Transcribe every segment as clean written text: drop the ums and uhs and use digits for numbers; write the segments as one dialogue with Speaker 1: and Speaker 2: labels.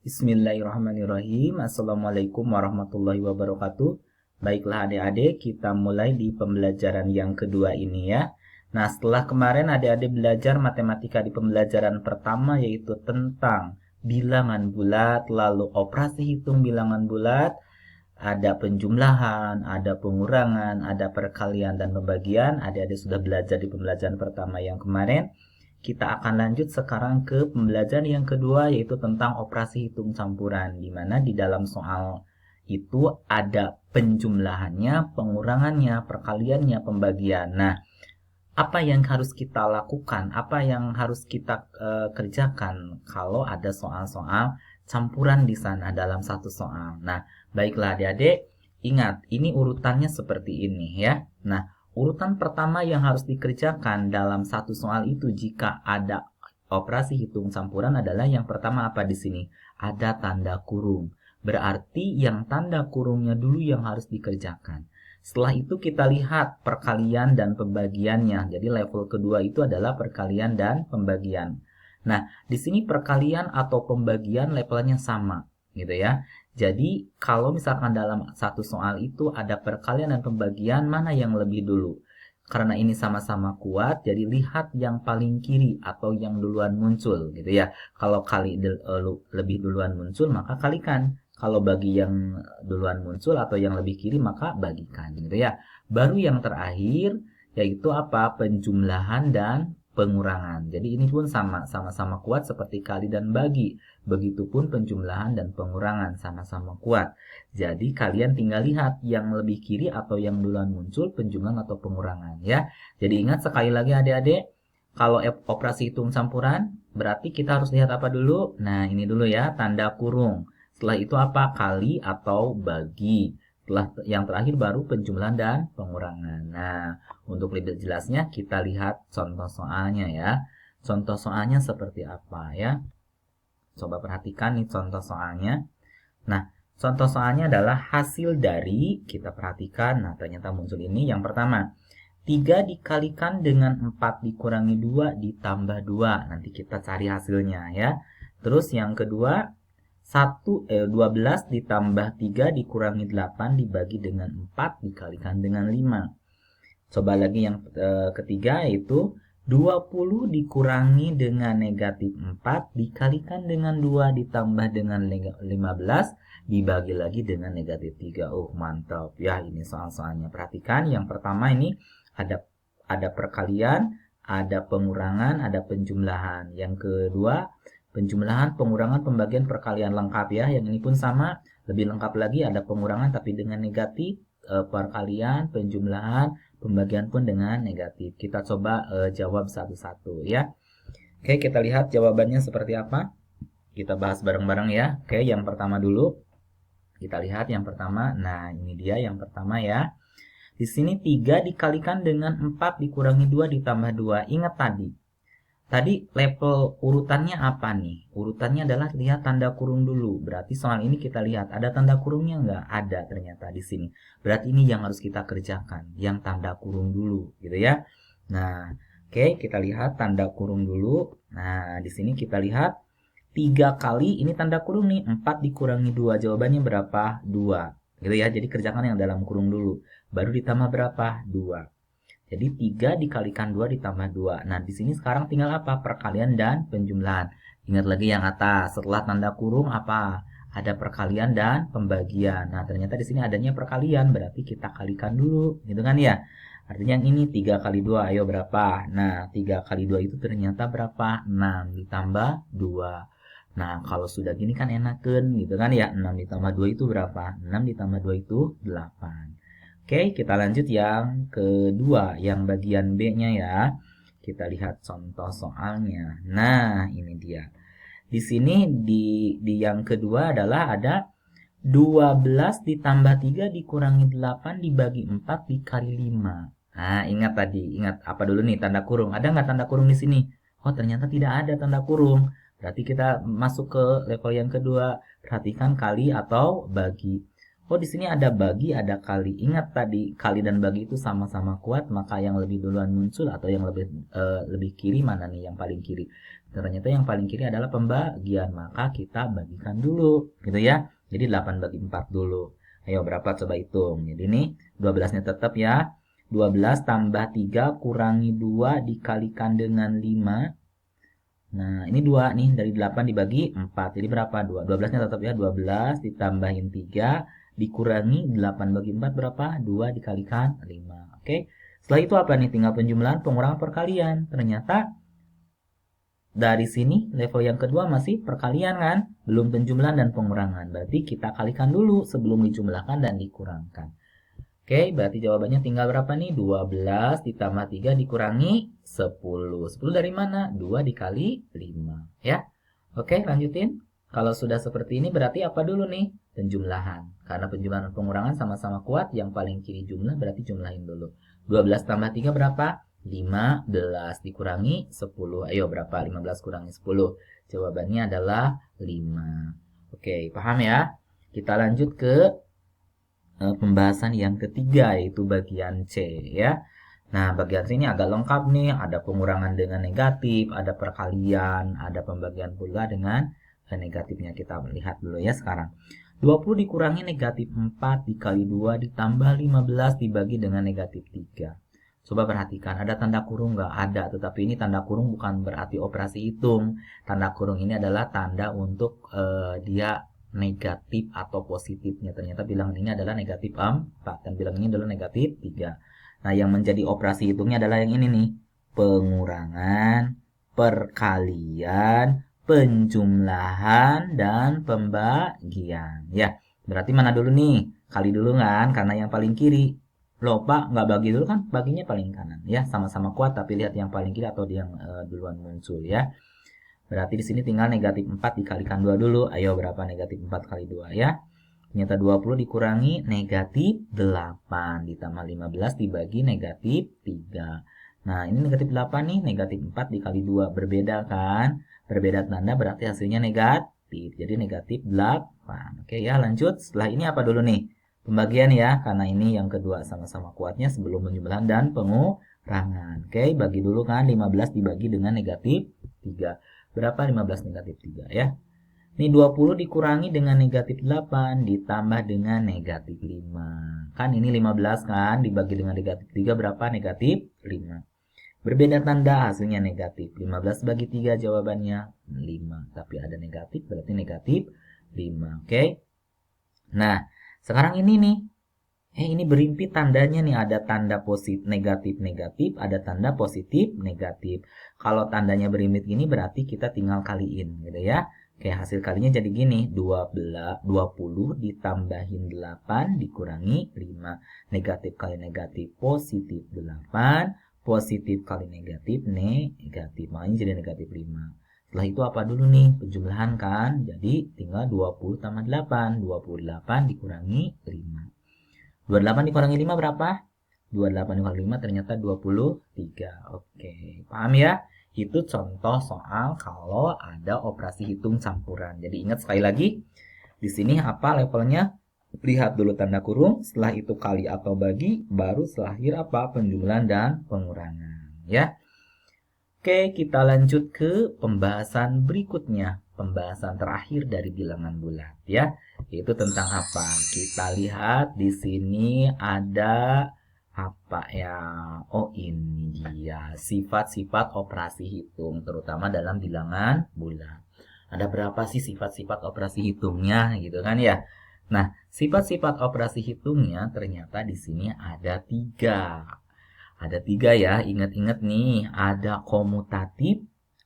Speaker 1: Bismillahirrahmanirrahim. Assalamualaikum warahmatullahi wabarakatuh. Baiklah adik-adik, kita mulai di pembelajaran yang kedua ini ya. Nah, setelah kemarin adik-adik belajar matematika di pembelajaran pertama yaitu tentang bilangan bulat, lalu operasi hitung bilangan bulat, ada penjumlahan, ada pengurangan, ada perkalian dan pembagian. Adik-adik sudah belajar di pembelajaran pertama yang kemarin. Kita akan lanjut sekarang ke pembelajaran yang kedua yaitu tentang operasi hitung campuran, di mana di dalam soal itu ada penjumlahannya, pengurangannya, perkaliannya, pembagian. Nah, apa yang harus kita lakukan? Apa yang harus kita kerjakan kalau ada soal-soal campuran di sana dalam satu soal? Nah, baiklah adik-adik, ingat ini urutannya seperti ini ya. Nah, urutan pertama yang harus dikerjakan dalam satu soal itu jika ada operasi hitung campuran adalah yang pertama apa di sini? Ada tanda kurung. Berarti yang tanda kurungnya dulu yang harus dikerjakan. Setelah itu kita lihat perkalian dan pembagiannya. Jadi level kedua itu adalah perkalian dan pembagian. Nah, di sini perkalian atau pembagian levelnya sama, gitu ya. Jadi, kalau misalkan dalam satu soal itu ada perkalian dan pembagian, mana yang lebih dulu? Karena ini sama-sama kuat, jadi lihat yang paling kiri atau yang duluan muncul, gitu ya. Kalau lebih duluan muncul, maka kalikan. Kalau bagi yang duluan muncul atau yang lebih kiri, maka bagikan, gitu ya. Baru yang terakhir, yaitu apa? Penjumlahan dan pengurangan. Jadi ini pun sama-sama kuat seperti kali dan bagi. Begitupun penjumlahan dan pengurangan sama-sama kuat. Jadi kalian tinggal lihat yang lebih kiri atau yang duluan muncul penjumlahan atau pengurangan ya. Jadi ingat sekali lagi adik-adik, kalau operasi hitung campuran berarti kita harus lihat apa dulu? Nah, ini dulu ya, tanda kurung. Setelah itu apa? Kali atau bagi. Setelah yang terakhir baru penjumlahan dan pengurangan. Nah, untuk lebih jelasnya kita lihat contoh soalnya ya. Contoh soalnya seperti apa ya? Coba perhatikan nih contoh soalnya. Nah, contoh soalnya adalah hasil dari, kita perhatikan, nah ternyata muncul ini. Yang pertama, 3 dikalikan dengan 4 dikurangi 2 ditambah 2. Nanti kita cari hasilnya ya. Terus yang kedua, 12 ditambah 3 dikurangi 8 dibagi dengan 4 dikalikan dengan 5. Coba lagi yang ketiga yaitu 20 dikurangi dengan negatif 4 dikalikan dengan 2 ditambah dengan 15 dibagi lagi dengan negatif 3. Oh, mantap ya, ini soal-soalnya. Perhatikan yang pertama ini ada perkalian, ada pengurangan, ada penjumlahan. Yang kedua, penjumlahan, pengurangan, pembagian, perkalian lengkap ya. Yang ini pun sama, lebih lengkap lagi, ada pengurangan tapi dengan negatif, perkalian, penjumlahan, pembagian pun dengan negatif. Kita coba jawab satu-satu ya. Oke, kita lihat jawabannya seperti apa. Kita bahas bareng-bareng ya. Oke, yang pertama dulu. Kita lihat yang pertama. Nah, ini dia yang pertama ya. Di sini 3 dikalikan dengan 4 dikurangi 2 ditambah 2. Ingat tadi level urutannya apa nih? Urutannya adalah lihat tanda kurung dulu. Berarti soal ini kita lihat ada tanda kurungnya nggak? Ada ternyata di sini. Berarti ini yang harus kita kerjakan, yang tanda kurung dulu, gitu ya. Nah, oke, kita lihat tanda kurung dulu. Nah, di sini kita lihat 3 kali ini tanda kurung nih, 4 dikurangi 2. Jawabannya berapa? 2. Gitu ya. Jadi kerjakan yang dalam kurung dulu. Baru ditambah berapa? 2. Jadi 3 dikalikan 2 ditambah 2. Nah, di sini sekarang tinggal apa? Perkalian dan penjumlahan. Ingat lagi yang atas. Setelah tanda kurung apa? Ada perkalian dan pembagian. Nah, ternyata di sini adanya perkalian. Berarti kita kalikan dulu. Gitu kan ya? Artinya yang ini 3 kali 2. Ayo berapa? Nah, 3 kali 2 itu ternyata berapa? 6 ditambah 2. Nah, kalau sudah gini kan enakan. Gitu kan ya? 6 ditambah 2 itu berapa? 6 ditambah 2 itu 8. Oke, kita lanjut yang kedua, yang bagian B-nya ya. Kita lihat contoh soalnya. Nah, ini dia. Di sini di yang kedua adalah ada 12 ditambah 3 dikurangi 8 dibagi 4 dikali 5. Nah, ingat tadi, ingat apa dulu nih tanda kurung. Ada nggak tanda kurung di sini? Oh, ternyata tidak ada tanda kurung. Berarti kita masuk ke level yang kedua. Perhatikan kali atau bagi. Oh, di sini ada bagi, ada kali. Ingat tadi kali dan bagi itu sama-sama kuat, maka yang lebih duluan muncul atau yang lebih kiri mana nih yang paling kiri? Ternyata yang paling kiri adalah pembagian, maka kita bagikan dulu, gitu ya. Jadi 8 bagi 4 dulu. Ayo berapa coba hitung. Jadi ini 12-nya tetap ya. 12 tambah 3 kurangi 2 dikalikan dengan 5. Nah, ini 2 nih, dari 8 dibagi 4. Jadi berapa? 2. 12-nya tetap ya, 12 ditambahin 3 dikurangi 8 bagi 4 berapa? 2 dikalikan 5. Oke. Setelah itu apa nih? Tinggal penjumlahan, pengurangan, perkalian. Ternyata dari sini level yang kedua masih perkalian kan? Belum penjumlahan dan pengurangan. Berarti kita kalikan dulu sebelum dijumlahkan dan dikurangkan. Oke, berarti jawabannya tinggal berapa nih? 12 ditambah 3 dikurangi 10. 10 dari mana? 2 dikali 5. Ya. Oke, lanjutin. Kalau sudah seperti ini berarti apa dulu nih? Penjumlahan. Karena penjumlahan dan pengurangan sama-sama kuat. Yang paling kiri jumlah berarti jumlahin dulu. 12 tambah 3 berapa? 15 dikurangi 10. Ayo berapa? 15 kurangi 10. Jawabannya adalah 5. Oke, paham ya? Kita lanjut ke pembahasan yang ketiga, yaitu bagian C ya. Nah, bagian C ini agak lengkap nih, ada pengurangan dengan negatif, ada perkalian, ada pembagian pula dengan negatifnya. Kita lihat dulu ya sekarang. 20 dikurangi negatif 4 dikali 2 ditambah 15 dibagi dengan negatif 3. Coba perhatikan, ada tanda kurung nggak? Ada, tetapi ini tanda kurung bukan berarti operasi hitung. Tanda kurung ini adalah tanda untuk dia negatif atau positifnya. Ternyata bilangan ini adalah negatif 4 dan bilangan ini adalah negatif 3. Nah, yang menjadi operasi hitungnya adalah yang ini nih. Pengurangan, perkalian, penjumlahan, dan pembagian. Ya, berarti mana dulu nih? Kali dulu kan, karena yang paling kiri. Loh, Pak, nggak bagi dulu kan? Baginya paling kanan. Ya, sama-sama kuat, tapi lihat yang paling kiri atau yang duluan muncul ya. Berarti di sini tinggal negatif 4 dikalikan 2 dulu. Ayo, berapa negatif 4 kali 2 ya? Ternyata 20 dikurangi negatif 8 ditambah 15 dibagi negatif 3. Nah, ini negatif 8 nih, negatif 4 dikali 2. Berbeda kan? Berbeda tanda berarti hasilnya negatif. Jadi negatif 8. Oke ya, lanjut. Setelah ini apa dulu nih? Pembagian ya, karena ini yang kedua sama-sama kuatnya sebelum penjumlahan dan pengurangan. Oke, bagi dulu kan 15 dibagi dengan negatif 3. Berapa 15 negatif 3 ya? Ini 20 dikurangi dengan negatif 8 ditambah dengan negatif 5. Kan ini 15 kan, dibagi dengan negatif 3 berapa? Negatif 5. Berbeda tanda hasilnya negatif. 15 bagi 3 jawabannya 5. Tapi ada negatif berarti negatif 5. Oke. Nah, sekarang ini nih. Ini berimpit tandanya nih, ada tanda positif negatif negatif, ada tanda positif negatif. Kalau tandanya berimpit gini berarti kita tinggal kaliin gitu ya. Oke, hasil kalinya jadi gini, 20 ditambahin 8 dikurangi 5. Negatif kali negatif positif 8, positif kali negatif negatif. Makanya jadi negatif 5. Setelah itu apa dulu nih? Penjumlahan kan. Jadi tinggal 20 tambah 8. 28 dikurangi 5. 28 dikurangi 5 berapa? 28 dikurangi 5 ternyata 23. Oke, paham ya? Itu contoh soal kalau ada operasi hitung campuran. Jadi ingat sekali lagi, di sini apa levelnya? Lihat dulu tanda kurung, setelah itu kali atau bagi, baru selahir apa? Penjumlahan dan pengurangan. Ya. Oke, kita lanjut ke pembahasan berikutnya. Pembahasan terakhir dari bilangan bulat ya. Yaitu tentang apa? Kita lihat di sini ada apa ya? Oh, ini dia sifat-sifat operasi hitung terutama dalam bilangan bulat. Ada berapa sih sifat-sifat operasi hitungnya gitu kan ya? Nah, sifat-sifat operasi hitungnya ternyata di sini ada 3. Ada 3 ya, ingat-ingat nih, ada komutatif,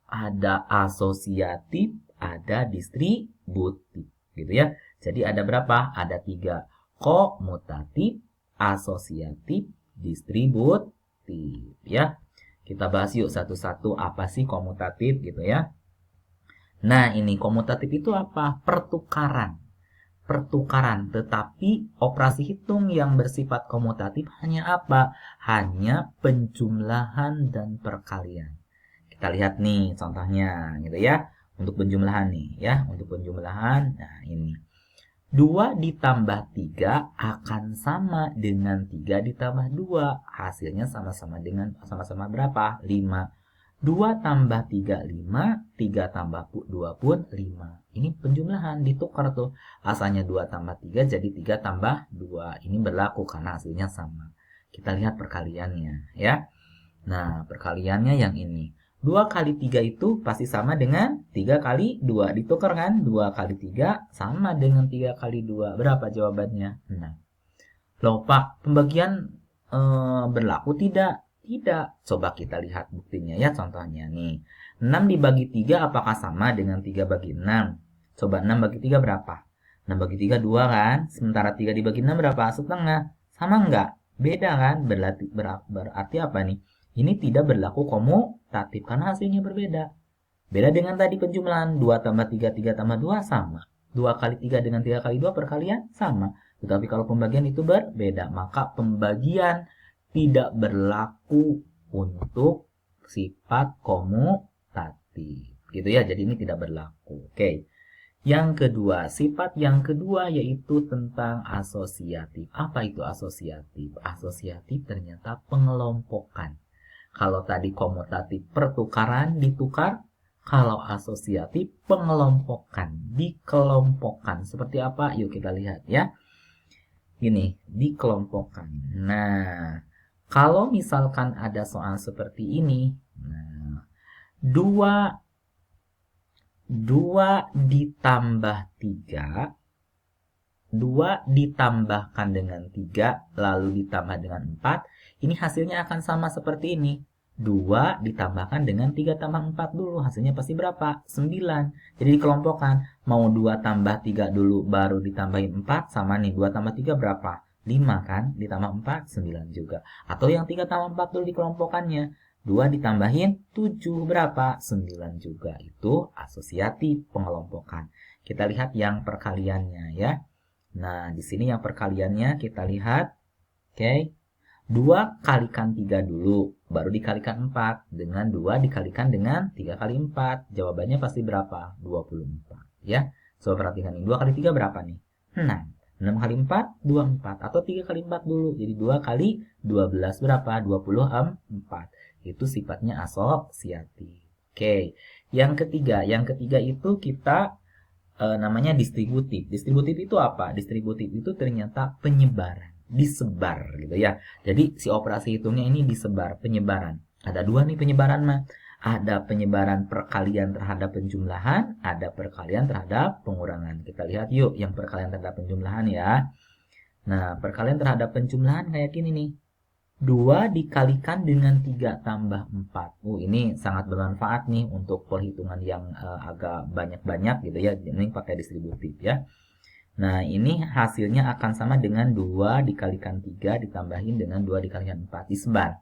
Speaker 1: ada asosiatif, ada distributif, gitu ya. Jadi ada berapa? Ada 3, komutatif, asosiatif, distributif, ya. Kita bahas yuk satu-satu apa sih komutatif gitu ya. Nah, ini komutatif itu apa? Pertukaran, tetapi operasi hitung yang bersifat komutatif hanya apa? Hanya penjumlahan dan perkalian. Kita lihat nih contohnya gitu ya. Untuk penjumlahan nih ya, untuk penjumlahan. Nah, ini. 2 ditambah 3 akan sama dengan 3 ditambah 2. Hasilnya sama-sama dengan sama-sama berapa? 5. 2 tambah 3, 5. 3 tambah 2 pun 5. Ini penjumlahan, ditukar tuh. Asalnya 2 tambah 3 jadi 3 tambah 2. Ini berlaku karena hasilnya sama. Kita lihat perkaliannya ya. Nah, perkaliannya yang ini. 2 kali 3 itu pasti sama dengan 3 kali 2. Ditukar kan? 2 kali 3 sama dengan 3 kali 2. Berapa jawabannya? 6. Loh Pak, pembagian berlaku tidak? Tidak. Coba kita lihat buktinya ya, contohnya nih. 6 dibagi 3 apakah sama dengan 3 bagi 6? Coba 6 bagi 3 berapa? 6 bagi 3 2 kan? Sementara 3 dibagi 6 berapa? Setengah. Sama enggak? Beda kan? Berarti apa nih? Ini tidak berlaku komutatif karena hasilnya berbeda. Beda dengan tadi penjumlahan. 2 tambah 3, 3 tambah 2 sama. 2 kali 3 dengan 3 kali 2 perkalian sama. Tetapi kalau pembagian itu berbeda, maka pembagian tidak berlaku untuk sifat komutatif. Gitu ya, jadi ini tidak berlaku. Oke. Yang kedua, sifat yang kedua yaitu tentang asosiatif. Apa itu asosiatif? Asosiatif ternyata pengelompokan. Kalau tadi komutatif pertukaran, ditukar. Kalau asosiatif pengelompokan, dikelompokkan. Seperti apa? Yuk kita lihat ya. Ini, dikelompokkan. Nah, kalau misalkan ada soal seperti ini, nah, 2 ditambah 3, 2 ditambahkan dengan 3, lalu ditambah dengan 4, ini hasilnya akan sama seperti ini. 2 ditambahkan dengan 3 tambah 4 dulu, hasilnya pasti berapa? 9. Jadi dikelompokkan, mau 2 tambah 3 dulu, baru ditambahin 4, sama nih, 2 tambah 3 berapa? 5 kan? Ditambah 4, 9 juga. Atau yang 3 tambah 4 dulu dikelompokkannya, 2 ditambahin 7 berapa? 9 juga. Itu asosiatif pengelompokan. Kita lihat yang perkaliannya ya. Nah, di sini yang perkaliannya kita lihat. Oke. 2 kalikan 3 dulu, baru dikalikan 4. Dengan 2 dikalikan dengan 3 kali 4. Jawabannya pasti berapa? 24. Ya. Coba perhatikan ini. 2 kali 3 berapa nih? 6. 6 kali 4, 24. Atau 3 kali 4 dulu. Jadi 2 kali 12 berapa? 24. Itu sifatnya asosiatif. Oke. Yang ketiga itu kita namanya distributif. Distributif itu apa? Distributif itu ternyata penyebaran, disebar gitu ya. Jadi si operasi hitungnya ini disebar, penyebaran. Ada dua nih penyebaran mah. Ada penyebaran perkalian terhadap penjumlahan, ada perkalian terhadap pengurangan. Kita lihat yuk yang perkalian terhadap penjumlahan ya. Nah, perkalian terhadap penjumlahan kayak gini nih. 2 dikalikan dengan 3 tambah 4. Ini sangat bermanfaat nih untuk perhitungan yang agak banyak-banyak gitu ya. Ini pakai distributif ya. Nah, ini hasilnya akan sama dengan 2 dikalikan 3 ditambahin dengan 2 dikalikan 4. Disebar.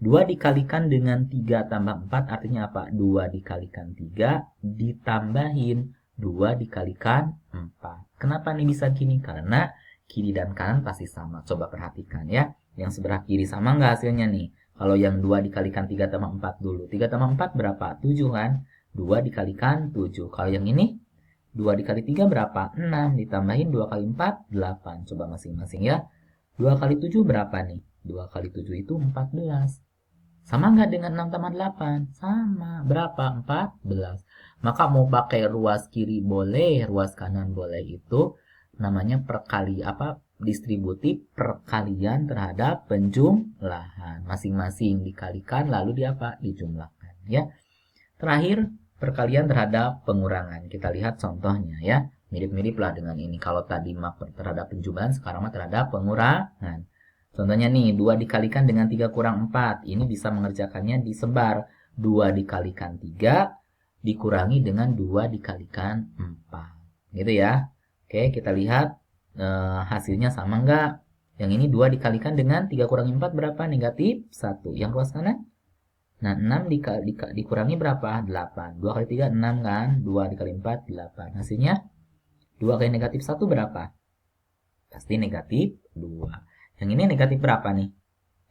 Speaker 1: 2 dikalikan dengan 3 tambah 4 artinya apa? 2 dikalikan 3 ditambahin 2 dikalikan 4. Kenapa nih bisa gini? Karena kiri dan kanan pasti sama. Coba perhatikan ya. Yang sebelah kiri sama nggak hasilnya nih? Kalau yang 2 dikalikan 3 tambah 4 dulu. 3 tambah 4 berapa? 7 kan? 2 dikalikan 7. Kalau yang ini 2 dikali 3 berapa? 6. Ditambahin 2 kali 4, 8. Coba masing-masing ya. 2 kali 7 berapa nih? 2 kali 7 itu 14. Sama nggak dengan 6 tambah 8? Sama. Berapa? 14. Maka mau pakai ruas kiri boleh, ruas kanan boleh. Itu namanya distributif perkalian terhadap penjumlahan. Masing-masing dikalikan lalu dijumlahkan ya. Terakhir perkalian terhadap pengurangan. Kita lihat contohnya ya. Mirip-mirip lah dengan ini. Kalau tadi terhadap penjumlahan, sekarang terhadap pengurangan. Contohnya nih, 2 dikalikan dengan 3 kurang 4. Ini bisa mengerjakannya disebar. 2 dikalikan 3 dikurangi dengan 2 dikalikan 4. Gitu ya. Oke, kita lihat hasilnya sama enggak? Yang ini 2 dikalikan dengan 3 kurangi 4 berapa? Negatif 1. Yang ruas kanan? Nah, 6 dikurangi berapa? 8. 2 kali 3, 6 kan? 2 dikali 4, 8. Hasilnya 2 kali negatif 1 berapa? Pasti negatif 2. Yang ini negatif berapa nih?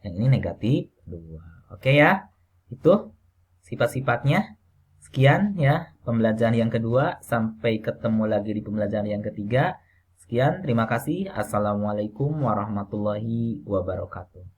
Speaker 1: Yang ini negatif 2. Oke ya? Itu sifat-sifatnya. Sekian ya pembelajaran yang kedua. Sampai ketemu lagi di pembelajaran yang ketiga. Sekian, terima kasih. Assalamualaikum warahmatullahi wabarakatuh.